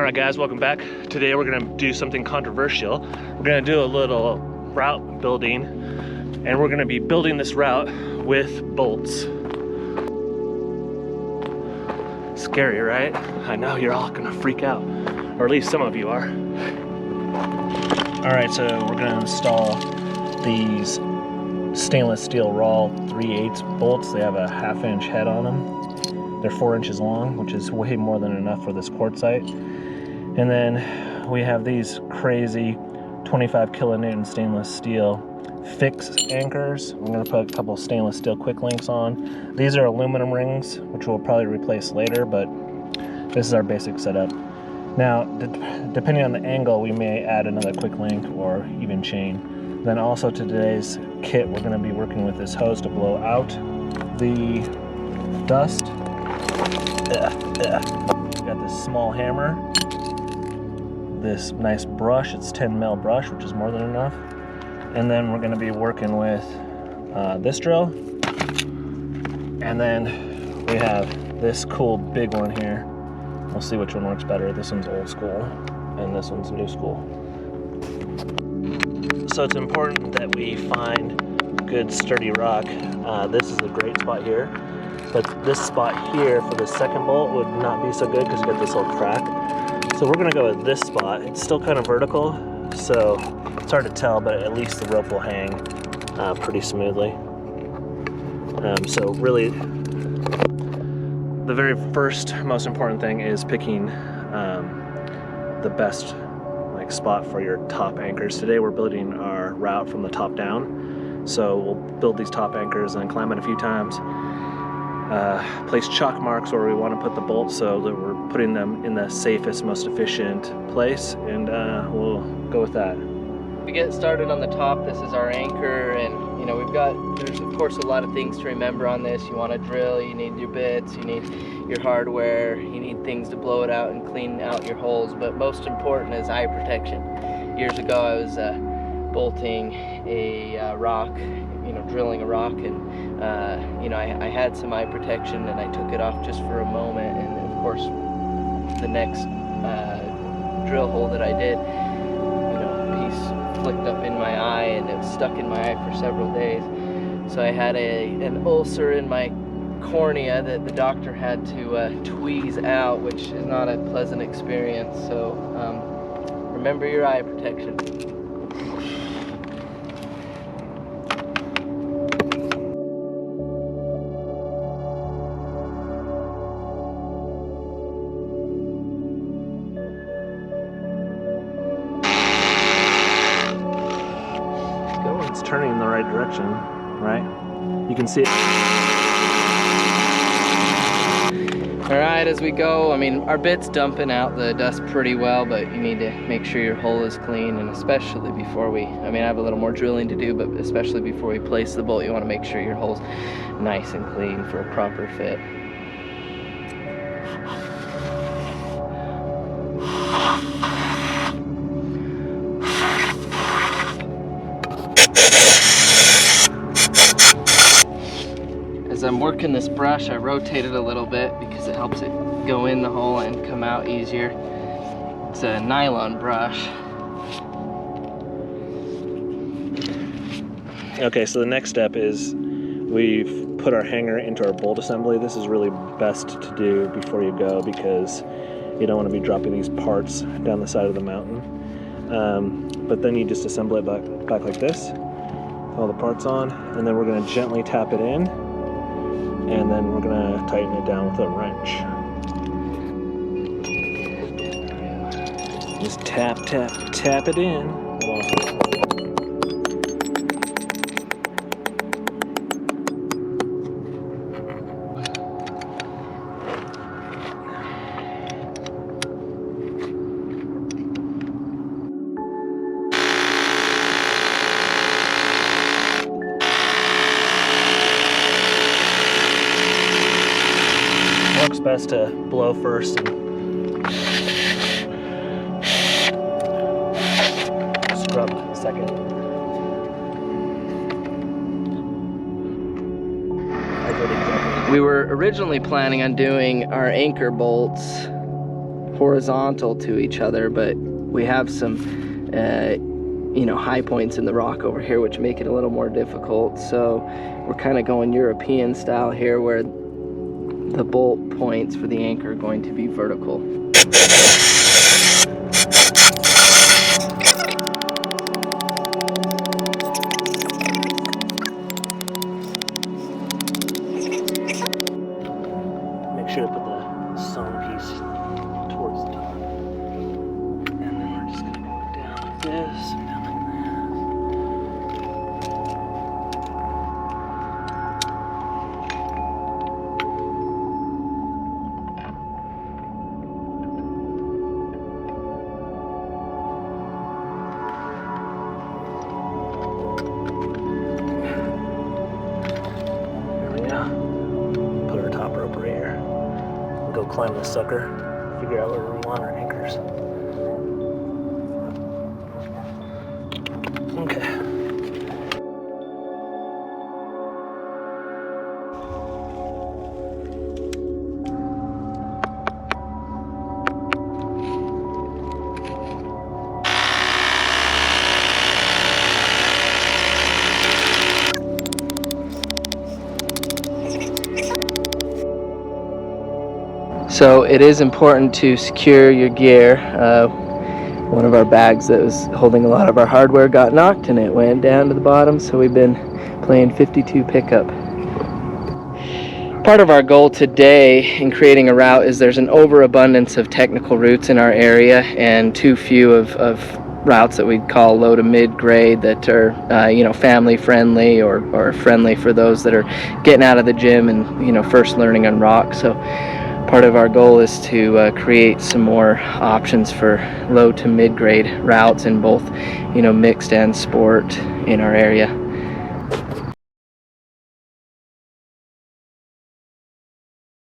All right guys, welcome back. Today we're gonna do something controversial. We're gonna do a little route building, and we're gonna be building this route with bolts. Scary, right? I know you're all gonna freak out, or at least some of you are. All right, so we're gonna install these stainless steel raw 3/8 bolts. They have a 1/2 inch head on them. They're 4 inches long, which is way more than enough for this quartzite. And then we have these crazy 25 kilonewton stainless steel fixed anchors. I'm going to put a couple stainless steel quick links on. These are aluminum rings, which we'll probably replace later, but this is our basic setup. Now, depending on the angle, we may add another quick link or even chain. Then also to today's kit, we're going to be working with this hose to blow out the dust. We got this small hammer, this nice brush, it's 10 mil brush, which is more than enough. And then we're going to be working with this drill. And then we have this cool big one here. We'll see which one works better. This one's old school and this one's new school. So it's important that we find good sturdy rock. This is a great spot here, but this spot here for the second bolt would not be so good because you get this little crack. So we're gonna go with this spot. It's still kind of vertical, so it's hard to tell, but at least the rope will hang pretty smoothly. So really, the very first most important thing is picking the best spot for your top anchors. Today we're building our route from the top down. So we'll build these top anchors and climb it a few times. Place chalk marks where we want to put the bolts so that we're putting them in the safest, most efficient place, and we'll go with that. We get started on the top. This is our anchor, and you know there's of course a lot of things to remember on this. You want to drill, you need your bits, you need your hardware, you need things to blow it out and clean out your holes, but most important is eye protection. Years ago I was bolting a rock, drilling a rock, and I had some eye protection and I took it off just for a moment, and of course the next drill hole that I did, a piece flicked up in my eye and it was stuck in my eye for several days. So I had an ulcer in my cornea that the doctor had to tweeze out, which is not a pleasant experience. So remember your eye protection. It's turning in the right direction, right? You can see it. All right, as we go, our bit's dumping out the dust pretty well, but you need to make sure your hole is clean, and especially before I have a little more drilling to do, but especially before we place the bolt, you want to make sure your hole's nice and clean for a proper fit. As I'm working this brush, I rotate it a little bit because it helps it go in the hole and come out easier. It's a nylon brush. Okay, so the next step is we've put our hanger into our bolt assembly. This is really best to do before you go because you don't want to be dropping these parts down the side of the mountain. But then you just assemble it back like this, all the parts on, and then we're going to gently tap it in. And then we're going to tighten it down with a wrench. Just tap, tap, tap it in. Works best to blow first and scrub second. We were originally planning on doing our anchor bolts horizontal to each other, but we have some you know, high points in the rock over here which make it a little more difficult. So we're kind of going European style here, where the bolt points for the anchor are going to be vertical. Make sure to put the sewn piece towards the top. And then we're just gonna go down like this, down like that. There we go. Put our top rope right here. And go climb this sucker. Figure out where we want our anchors. Okay. So it is important to secure your gear. One of our bags that was holding a lot of our hardware got knocked and it went down to the bottom, so we've been playing 52 pickup. Part of our goal today in creating a route is there's an overabundance of technical routes in our area and too few of routes that we'd call low to mid grade that are you know, family friendly or friendly for those that are getting out of the gym and, you know, first learning on rock. So part of our goal is to create some more options for low to mid grade routes in both, you know, mixed and sport in our area.